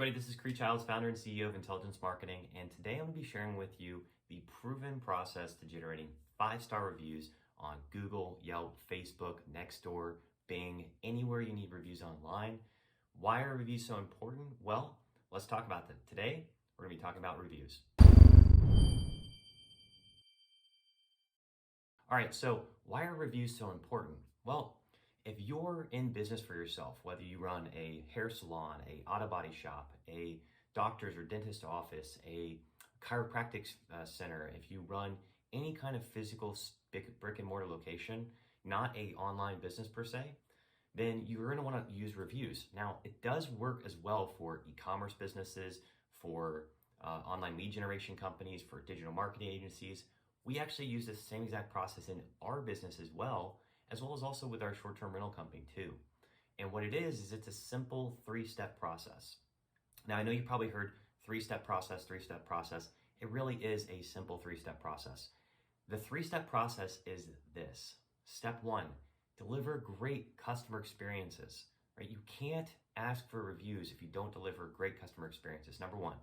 everybody, this is Cree, founder and CEO of Intelligence Marketing, and today I'm going to be sharing with you the proven process to generating 5-star reviews on Google, Yelp, Facebook, Nextdoor, Bing, anywhere you need reviews online. Why are reviews so important? Well, let's talk about that. Today, we're going to be talking about reviews. All right, so why are reviews so important? Well, if you're in business for yourself, whether you run a hair salon, a auto body shop, a doctor's or dentist office, a chiropractic center, if you run any kind of physical brick and mortar location, not a online business per se, then you're going to want to use reviews. Now, it does work as well for e-commerce businesses, for online lead generation companies, for digital marketing agencies. We actually use the same exact process in our business as well as also with our short-term rental company too. And what it is it's a simple 3-step process. Now, I know you probably heard 3-step process. It really is a simple 3-step process. The 3-step process is this. Step 1, deliver great customer experiences, right? You can't ask for reviews if you don't deliver great customer experiences, number 1.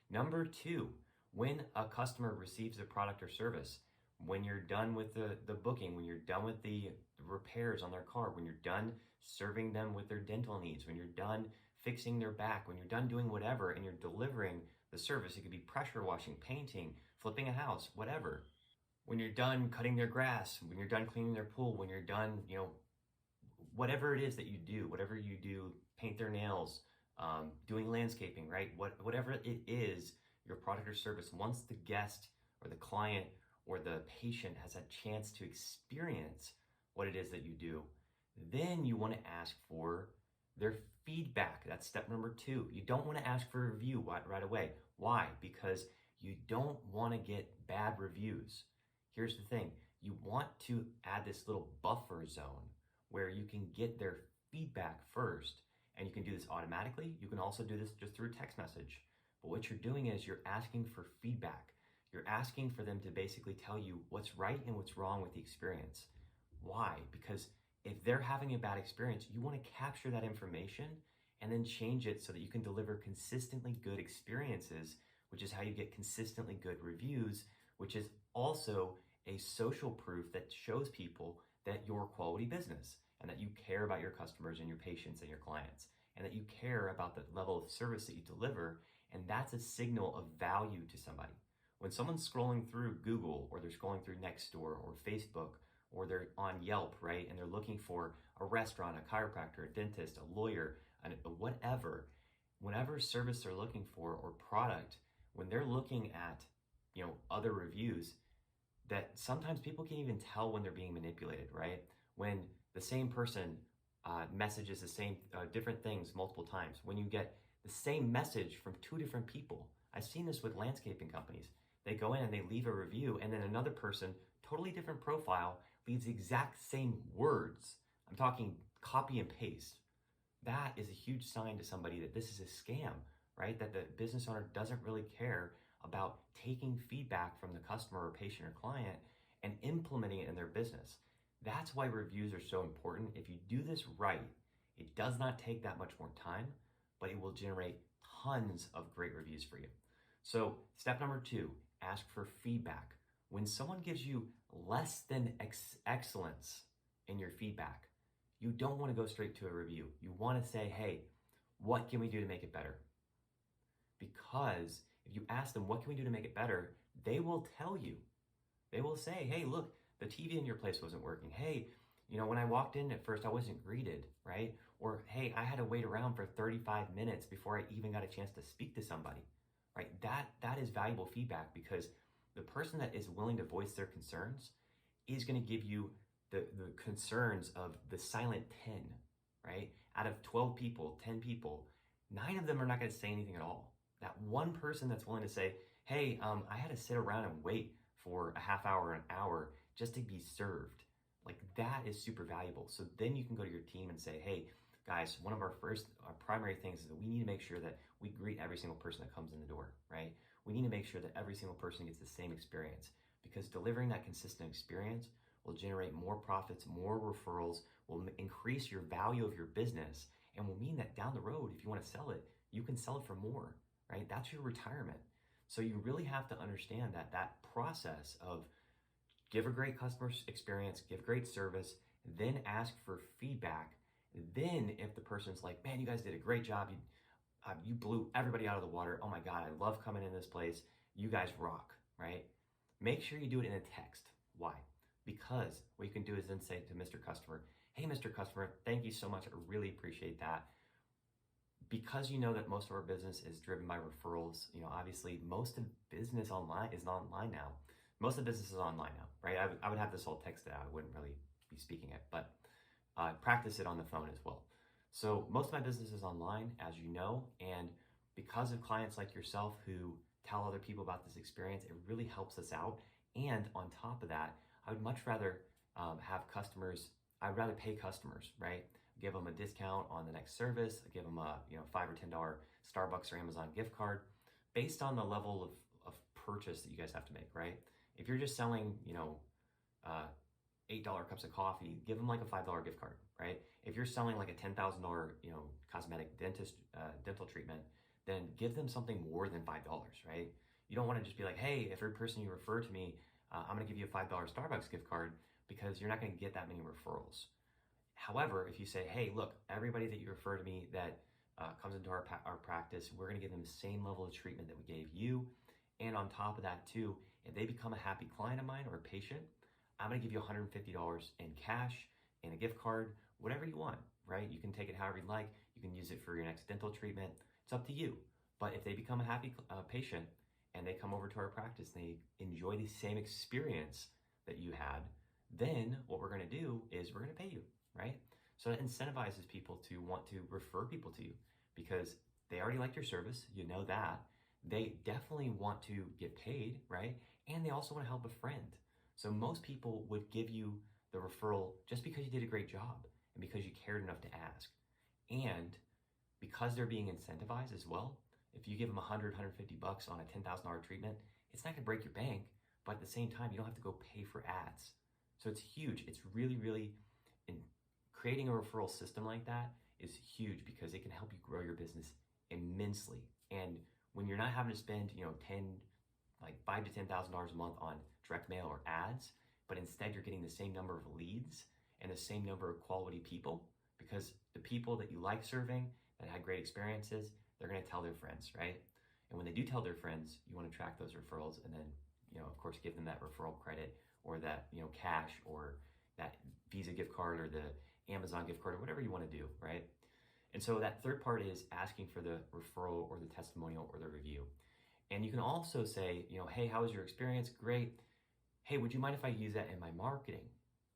Number 2, when a customer receives a product or service, when you're done with the booking, when you're done with the repairs on their car, when you're done serving them with their dental needs, when you're done fixing their back, when you're done doing whatever and you're delivering the service, it could be pressure washing, painting, flipping a house, whatever. When you're done cutting their grass, when you're done cleaning their pool, when you're done, whatever it is that you do, paint their nails, doing landscaping, right? Whatever it is, your product or service, once the guest or the client or the patient has a chance to experience what it is that you do, then you want to ask for their feedback. That's step number 2. You don't want to ask for a review right away. Why? Because you don't want to get bad reviews. Here's the thing. You want to add this little buffer zone where you can get their feedback first, and you can do this automatically. You can also do this just through text message. But what you're doing is you're asking for feedback. You're asking for them to basically tell you what's right and what's wrong with the experience. Why? Because if they're having a bad experience, you want to capture that information and then change it so that you can deliver consistently good experiences, which is how you get consistently good reviews, which is also a social proof that shows people that you're a quality business and that you care about your customers and your patients and your clients, and that you care about the level of service that you deliver. And that's a signal of value to somebody. When someone's scrolling through Google, or they're scrolling through Nextdoor or Facebook, or they're on Yelp, right, and they're looking for a restaurant, a chiropractor, a dentist, a lawyer, whatever service they're looking for or product, when they're looking at other reviews, that sometimes people can't even tell when they're being manipulated, right? When the same person messages the same different things multiple times, when you get the same message from 2 different people. I've seen this with landscaping companies. They go in and they leave a review, and then another person, totally different profile, leaves the exact same words. I'm talking copy and paste. That is a huge sign to somebody that this is a scam, right? That the business owner doesn't really care about taking feedback from the customer or patient or client and implementing it in their business. That's why reviews are so important. If you do this right, it does not take that much more time, but it will generate tons of great reviews for you. So step number 2, ask for feedback. When someone gives you less than excellence in your feedback, you don't want to go straight to a review. You want to say, hey, what can we do to make it better? Because if you ask them, what can we do to make it better? They will tell you. They will say, hey, look, the TV in your place wasn't working. Hey, when I walked in at first, I wasn't greeted, right? Or, hey, I had to wait around for 35 minutes before I even got a chance to speak to somebody, right? That is valuable feedback, because the person that is willing to voice their concerns is going to give you the concerns of the silent 10, right? Out of 12 people, 10 people, 9 of them are not going to say anything at all. That one person that's willing to say, hey, I had to sit around and wait for a half hour, an hour just to be served. Like, that is super valuable. So then you can go to your team and say, hey, guys, one of our primary things is that we need to make sure that we greet every single person that comes in the door, right? We need to make sure that every single person gets the same experience, because delivering that consistent experience will generate more profits, more referrals, will increase your value of your business, and will mean that down the road, if you want to sell it, you can sell it for more, right? That's your retirement. So you really have to understand that that process of give a great customer experience, give great service, then ask for feedback. Then if the person's like, man, you guys did a great job. You blew everybody out of the water. Oh my God, I love coming in this place. You guys rock, right? Make sure you do it in a text. Why? Because what you can do is then say to Mr. Customer, hey, Mr. Customer, thank you so much. I really appreciate that. Because you know that most of our business is driven by referrals, obviously most of business online is not online now. Most of the business is online now, right? I would have this all texted out. I wouldn't really be speaking it, but practice it on the phone as well. So most of my business is online, as you know, and because of clients like yourself who tell other people about this experience, it really helps us out. And on top of that, I would much rather have customers, I'd rather pay customers, right? Give them a discount on the next service, give them a $5 or $10 Starbucks or Amazon gift card based on the level of purchase that you guys have to make, right? If you're just selling, $8 cups of coffee, give them like a $5 gift card, right? If you're selling like a $10,000, cosmetic dental treatment, then give them something more than $5, right? You don't want to just be like, hey, every person you refer to me, I'm going to give you a $5 Starbucks gift card, because you're not going to get that many referrals. However, if you say, hey, look, everybody that you refer to me that comes into our practice, we're going to give them the same level of treatment that we gave you. And on top of that too, if they become a happy client of mine or a patient, I'm going to give you $150 in cash and a gift card, whatever you want, right? You can take it however you like. You can use it for your next dental treatment. It's up to you. But if they become a happy patient and they come over to our practice and they enjoy the same experience that you had, then what we're going to do is we're going to pay you, right? So that incentivizes people to want to refer people to you because they already like your service. You know that. They definitely want to get paid, right? And they also want to help a friend. So most people would give you the referral just because you did a great job and because you cared enough to ask. And because they're being incentivized as well, if you give them $100, $150 on a $10,000 treatment, it's not gonna break your bank, but at the same time, you don't have to go pay for ads. So it's huge. It's really, really, creating a referral system like that is huge because it can help you grow your business immensely. And when you're not having to spend, $5,000 to $10,000 a month on direct mail or ads, but instead you're getting the same number of leads and the same number of quality people, because the people that you like serving that had great experiences, they're going to tell their friends, right? And when they do tell their friends, you want to track those referrals and then, of course, give them that referral credit or that, cash or that Visa gift card or the Amazon gift card or whatever you want to do, right? And so that third part is asking for the referral or the testimonial or the review. And you can also say, hey, how was your experience? Great. Hey, would you mind if I use that in my marketing?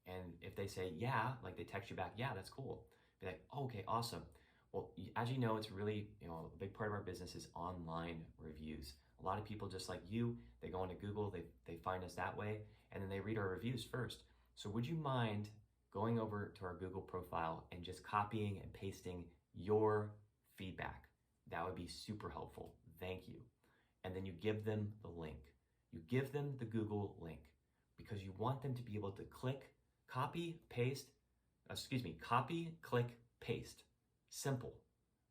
And if they say, yeah, like they text you back, yeah, that's cool. Be like, oh, okay, awesome. Well, as you know, it's really, a big part of our business is online reviews. A lot of people just like you, they go into Google, they find us that way, and then they read our reviews first. So would you mind going over to our Google profile and just copying and pasting your feedback? That would be super helpful. Thank you. And then you give them the link. You give them the Google link because you want them to be able to copy, click, paste. Simple,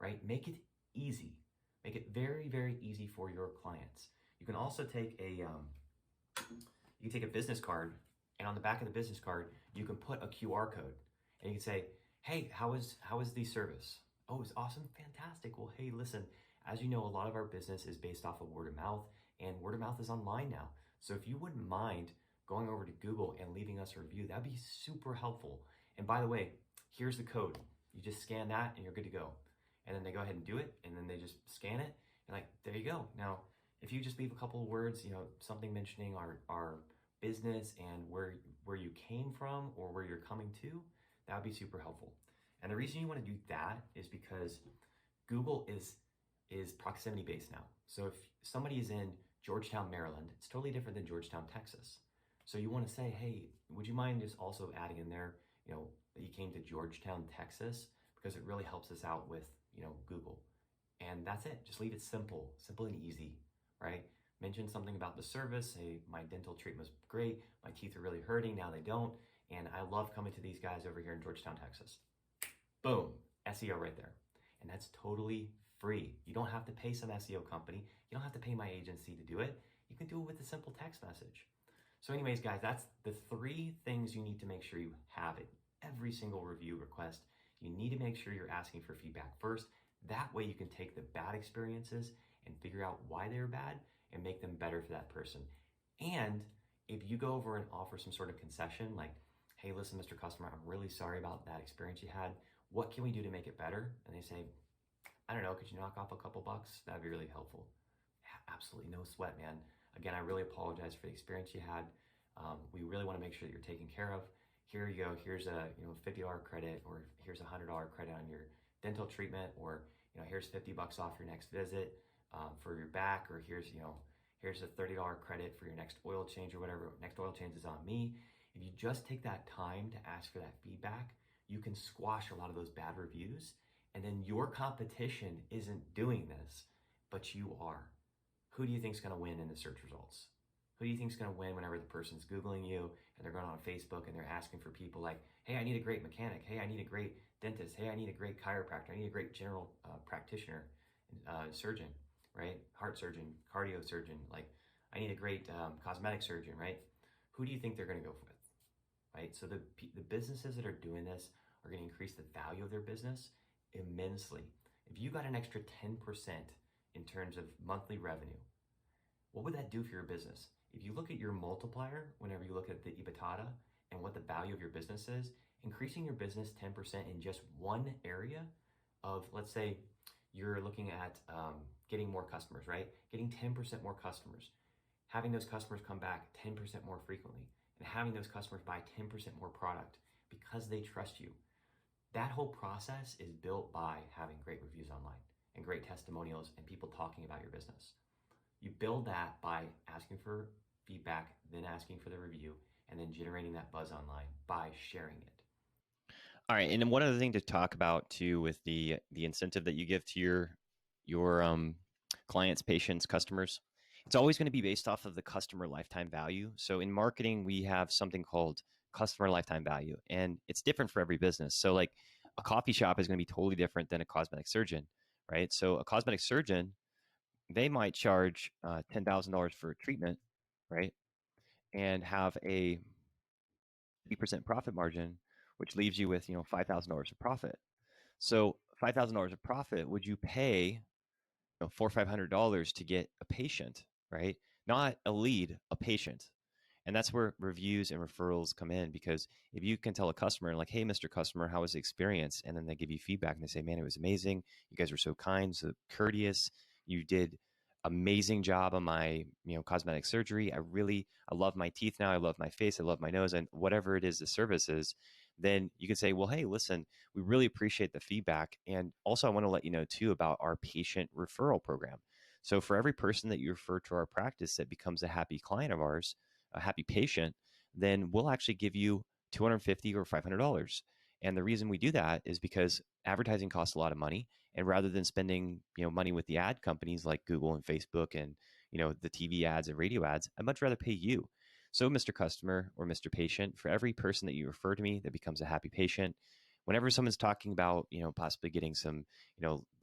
right? Make it easy. Make it very, very easy for your clients. You can also take a business card, and on the back of the business card, you can put a QR code, and you can say, hey, how was the service? Oh, it's awesome, fantastic. Well, hey, listen, as you know, a lot of our business is based off of word of mouth, and word of mouth is online now. So if you wouldn't mind going over to Google and leaving us a review, that'd be super helpful. And by the way, here's the code. You just scan that and you're good to go. And then they go ahead and do it, and then they just scan it, and like, there you go. Now, if you just leave a couple of words, something mentioning our business and where you came from or where you're coming to, that would be super helpful. And the reason you want to do that is because Google is proximity based now. So if somebody is in Georgetown, Maryland, it's totally different than Georgetown, Texas. So you want to say, hey, would you mind just also adding in there, that you came to Georgetown, Texas, because it really helps us out with, Google. And that's it. Just leave it simple and easy, right? Mention something about the service. Say, my dental treatment was great. My teeth are really hurting. Now they don't. And I love coming to these guys over here in Georgetown, Texas. Boom. SEO right there. And that's totally free. You don't have to pay some SEO company. You don't have to pay my agency to do it. You can do it with a simple text message. So anyways, guys, that's the 3 things you need to make sure you have it. Every single review request, you need to make sure you're asking for feedback first. That way you can take the bad experiences and figure out why they're bad and make them better for that person. And if you go over and offer some sort of concession, like, hey, listen, Mr. Customer, I'm really sorry about that experience you had. What can we do to make it better? And they say, I don't know, could you knock off a couple bucks? That'd be really helpful. Absolutely no sweat, man. Again, I really apologize for the experience you had. We really want to make sure that you're taken care of. Here you go. Here's a $50 credit, or here's a $100 credit on your dental treatment, or here's 50 bucks off your next visit for your back, or here's a $30 credit for your next oil change, or whatever. Next oil change is on me. If you just take that time to ask for that feedback, you can squash a lot of those bad reviews. And then your competition isn't doing this, but you are. Who do you think is going to win in the search results? Who do you think is going to win whenever the person's Googling you and they're going on Facebook and they're asking for people like, hey, I need a great mechanic. Hey, I need a great dentist. Hey, I need a great chiropractor. I need a great general practitioner, surgeon, right? Heart surgeon, cardio surgeon. Like, I need a great cosmetic surgeon, right? Who do you think they're going to go with, right? So the businesses that are doing this are going to increase the value of their business immensely. If you got an extra 10% in terms of monthly revenue, what would that do for your business? If you look at your multiplier, whenever you look at the EBITDA and what the value of your business is, increasing your business 10% in just one area of, let's say, you're looking at getting more customers, right? Getting 10% more customers, having those customers come back 10% more frequently, and having those customers buy 10% more product because they trust you. That whole process is built by having great reviews online and great testimonials and people talking about your business. You build that by asking for feedback, then asking for the review, and then generating that buzz online by sharing it. All right, and then one other thing to talk about too with the incentive that you give to your clients, patients, customers, it's always going to be based off of the customer lifetime value. So in marketing, we have something called customer lifetime value, and it's different for every business. So like a coffee shop is going to be totally different than a cosmetic surgeon, right? So a cosmetic surgeon, they might charge $10,000 for a treatment, right, and have a 50% profit margin, which leaves you with $5,000 of profit. So $5,000 of profit, would you pay $400 or $500 to get a patient, right? Not a lead, a patient. And that's where reviews and referrals come in, because if you can tell a customer like, hey, Mr. Customer, how was the experience? And then they give you feedback and they say, man, it was amazing. You guys were so kind, so courteous. You did amazing job on my cosmetic surgery. I love my teeth now. I love my face. I love my nose, and whatever it is the service is. Then you can say, well, hey, listen, we really appreciate the feedback. And also I want to let you know too about our patient referral program. So for every person that you refer to our practice that becomes a happy client of ours, a happy patient, then we'll actually give you $250 or $500. And the reason we do that is because advertising costs a lot of money. And rather than spending money with the ad companies like Google and Facebook and the TV ads and radio ads, I'd much rather pay you. So, Mr. Customer or Mr. Patient, for every person that you refer to me that becomes a happy patient, whenever someone's talking about possibly getting some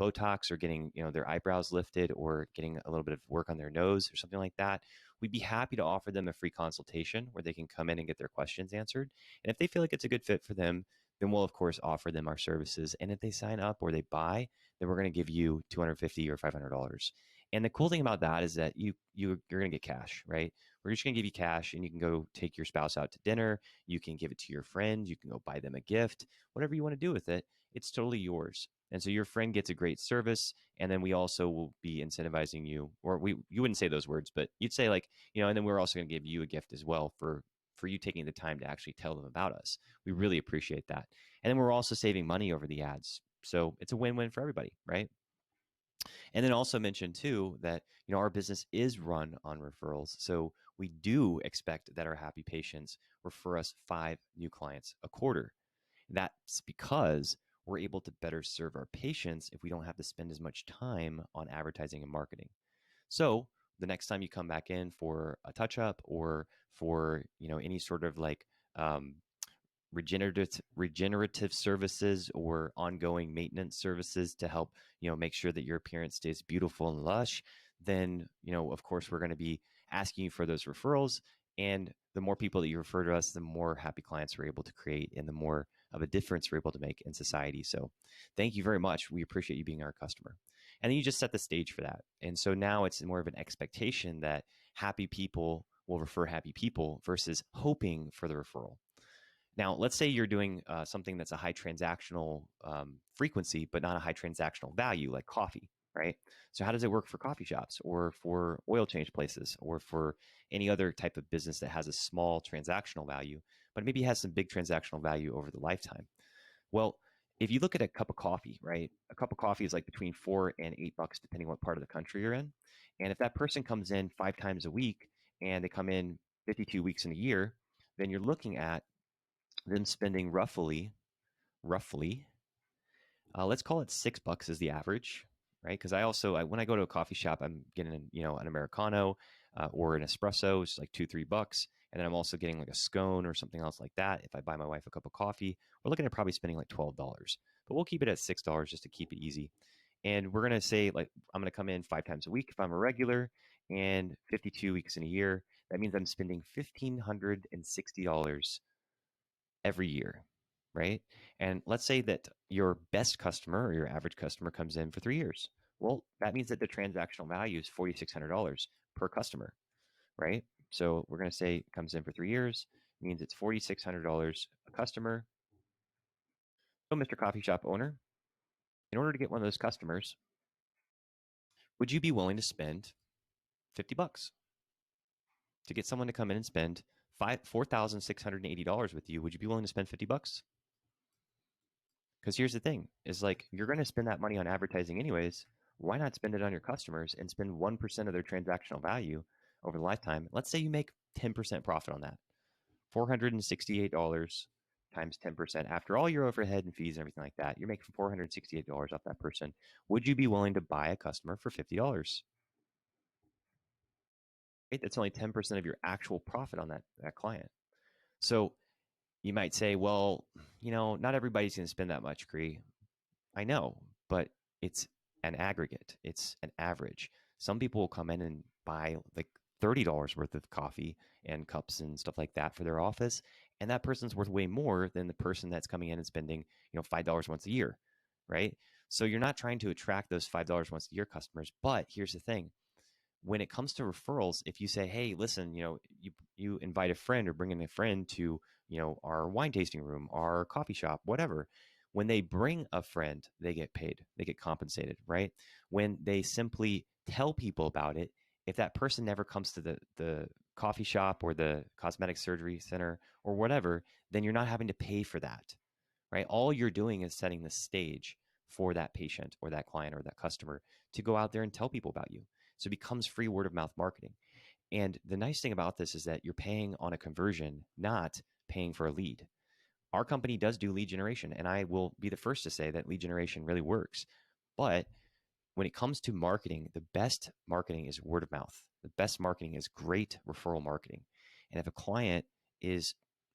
Botox or getting their eyebrows lifted or getting a little bit of work on their nose or something like that, we'd be happy to offer them a free consultation where they can come in and get their questions answered. And if they feel like it's a good fit for them, then we'll of course offer them our services. And if they sign up or they buy, then we're going to give you $250 or $500. And the cool thing about that is that you're going to get cash, right? We're just going to give you cash, and you can go take your spouse out to dinner. You can give it to your friend. You can go buy them a gift, whatever you want to do with it. It's totally yours. And so your friend gets a great service, and then we also will be incentivizing you, or you wouldn't say those words, but you'd say like, and then we're also going to give you a gift as well for you taking the time to actually tell them about us. We really appreciate that. And then we're also saving money over the ads. So it's a win-win for everybody, right? And then also mention too that our business is run on referrals. So we do expect that our happy patients refer us 5 new clients a quarter. That's because we're able to better serve our patients if we don't have to spend as much time on advertising and marketing. So the next time you come back in for a touch up or for any sort of like regenerative services or ongoing maintenance services to help, make sure that your appearance stays beautiful and lush, then, of course, we're going to be asking you for those referrals. And the more people that you refer to us, the more happy clients we're able to create and the more of a difference we're able to make in society. So thank you very much. We appreciate you being our customer. And then you just set the stage for that. And so now it's more of an expectation that happy people will refer happy people versus hoping for the referral. Now, let's say you're doing something that's a high transactional frequency, but not a high transactional value, like coffee, right? So how does it work for coffee shops or for oil change places or for any other type of business that has a small transactional value, but maybe has some big transactional value over the lifetime? Well, if you look at a cup of coffee, right? A cup of coffee is like between $4 and $8, depending what part of the country you're in. And if that person comes in 5 times a week and they come in 52 weeks in a year, then you're looking at them spending roughly, let's call it $6 is the average, right? Because when I go to a coffee shop, I'm getting an Americano or an espresso, it's like $2-3, and then I'm also getting like a scone or something else like that. If I buy my wife a cup of coffee, we're looking at probably spending like $12, but we'll keep it at $6 just to keep it easy. And we're gonna say like I'm gonna come in 5 times a week if I'm a regular, and 52 weeks in a year. That means I'm spending $1,560 every year, right? And let's say that your best customer or your average customer comes in for 3 years. Well, that means that the transactional value is $4,600 per customer, right? So we're going to say it comes in for 3 years, means it's $4,600 a customer. So, Mr. Coffee Shop owner, in order to get one of those customers, would you be willing to spend $50 to get someone to come in and spend $4,680 with you? Would you be willing to spend $50? Because here's the thing is like, you're going to spend that money on advertising anyways. Why not spend it on your customers and spend 1% of their transactional value over the lifetime? Let's say you make 10% profit on that. $468 times 10% after all your overhead and fees and everything like that. You're making $468 off that person. Would you be willing to buy a customer for $50? Right? That's only 10% of your actual profit on that client. So you might say, well, not everybody's going to spend that much, Cree. I know, but it's an aggregate. It's an average. Some people will come in and buy like $30 worth of coffee and cups and stuff like that for their office, and that person's worth way more than the person that's coming in and spending, $5 once a year, right? So you're not trying to attract those $5 once a year customers, but here's the thing. When it comes to referrals, if you say, hey, listen, you invite a friend or bring in a friend to, our wine tasting room, our coffee shop, whatever, when they bring a friend, they get paid, they get compensated, right? When they simply tell people about it, if that person never comes to the coffee shop or the cosmetic surgery center or whatever, then you're not having to pay for that, right? All you're doing is setting the stage for that patient or that client or that customer to go out there and tell people about you. So it becomes free word of mouth marketing. And the nice thing about this is that you're paying on a conversion, not paying for a lead. Our company does do lead generation, and I will be the first to say that lead generation really works. But when it comes to marketing, the best marketing is word of mouth. The best marketing is great referral marketing. And if a client is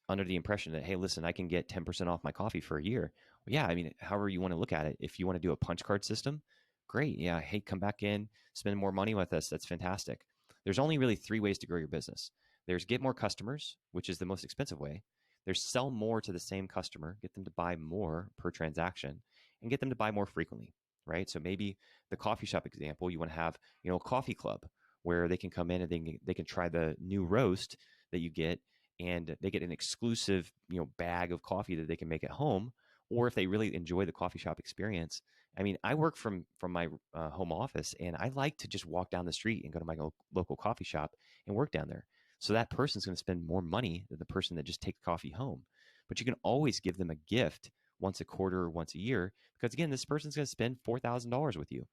under the impression that, hey, listen, I can get 10% off my coffee for a year. Well, yeah, I mean, however you want to look at it. If you want to do a punch card system, great. Yeah, hey, come back in, spend more money with us. That's fantastic. There's only really 3 ways to grow your business. There's get more customers, which is the most expensive way. There's sell more to the same customer, get them to buy more per transaction, and get them to buy more frequently, right? So maybe the coffee shop example, you want to have, a coffee club where they can come in and they can try the new roast that you get, and they get an exclusive, bag of coffee that they can make at home. Or if they really enjoy the coffee shop experience, I mean, I work from my home office, and I like to just walk down the street and go to my local coffee shop and work down there. So that person's going to spend more money than the person that just takes coffee home. But you can always give them a gift once a quarter or once a year, because again, this person's going to spend $4,000 with you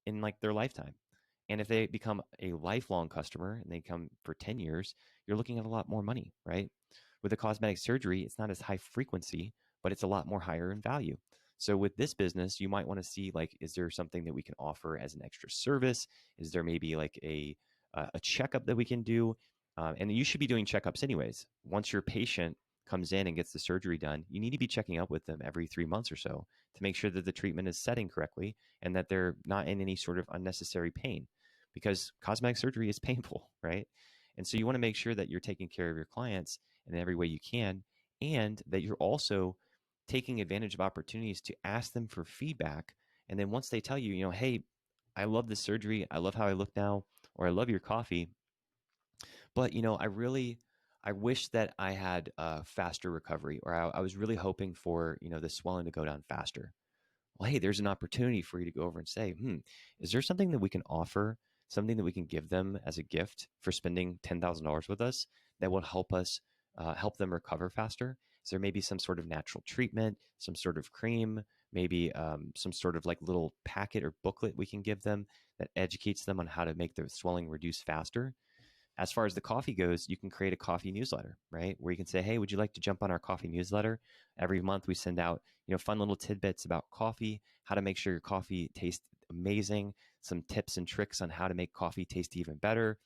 in like their lifetime. And if they become a lifelong customer and they come for 10 years, you're looking at a lot more money, right? With a cosmetic surgery, it's not as high frequency, but it's a lot more higher in value. So with this business, you might want to see like, is there something that we can offer as an extra service? Is there maybe like a checkup that we can do? And you should be doing checkups anyways. Once your patient comes in and gets the surgery done, you need to be checking up with them every 3 months or so to make sure that the treatment is setting correctly and that they're not in any sort of unnecessary pain, because cosmetic surgery is painful, right? And so you want to make sure that you're taking care of your clients in every way you can, and that you're also taking advantage of opportunities to ask them for feedback. And then once they tell you, hey, I love this surgery, I love how I look now, or I love your coffee, but I wish that I had a faster recovery, or I was really hoping for the swelling to go down faster. Well, hey, there's an opportunity for you to go over and say, is there something that we can offer, something that we can give them as a gift for spending $10,000 with us that will help us help them recover faster? Is there maybe some sort of natural treatment, some sort of cream, maybe some sort of like little packet or booklet we can give them that educates them on how to make the swelling reduce faster? As far as the coffee goes, you can create a coffee newsletter, right? Where you can say, hey, would you like to jump on our coffee newsletter? Every month we send out, fun little tidbits about coffee, how to make sure your coffee tastes amazing, some tips and tricks on how to make coffee taste even better,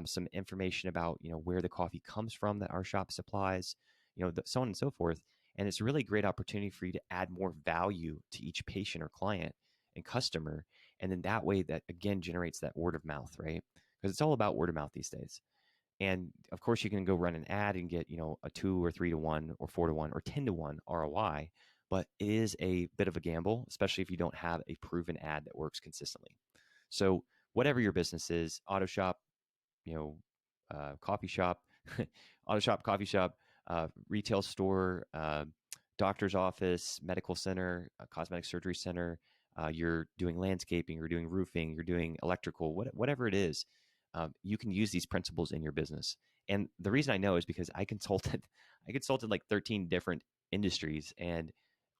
some information about, where the coffee comes from that our shop supplies, so on and so forth. And it's a really great opportunity for you to add more value to each patient or client and customer. And then that way that again generates that word of mouth, right? Because it's all about word of mouth these days. And of course, you can go run an ad and get, a 2 or 3 to 1 or 4 to 1 or 10 to 1 ROI, but it is a bit of a gamble, especially if you don't have a proven ad that works consistently. So whatever your business is, auto shop, coffee shop, auto shop, coffee shop, retail store, doctor's office, medical center, cosmetic surgery center, you're doing landscaping, you're doing roofing, you're doing electrical, whatever it is, you can use these principles in your business. And the reason I know is because I consulted, I consulted like 13 different industries, and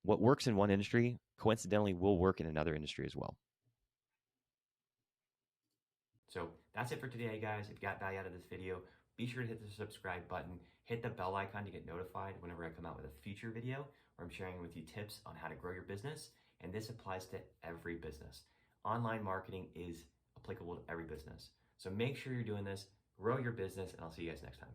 what works in one industry coincidentally will work in another industry as well. So that's it for today, guys. If you got value out of this video, be sure to hit the subscribe button, hit the bell icon to get notified whenever I come out with a future video where I'm sharing with you tips on how to grow your business. And this applies to every business. Online marketing is applicable to every business. So make sure you're doing this, grow your business, and I'll see you guys next time.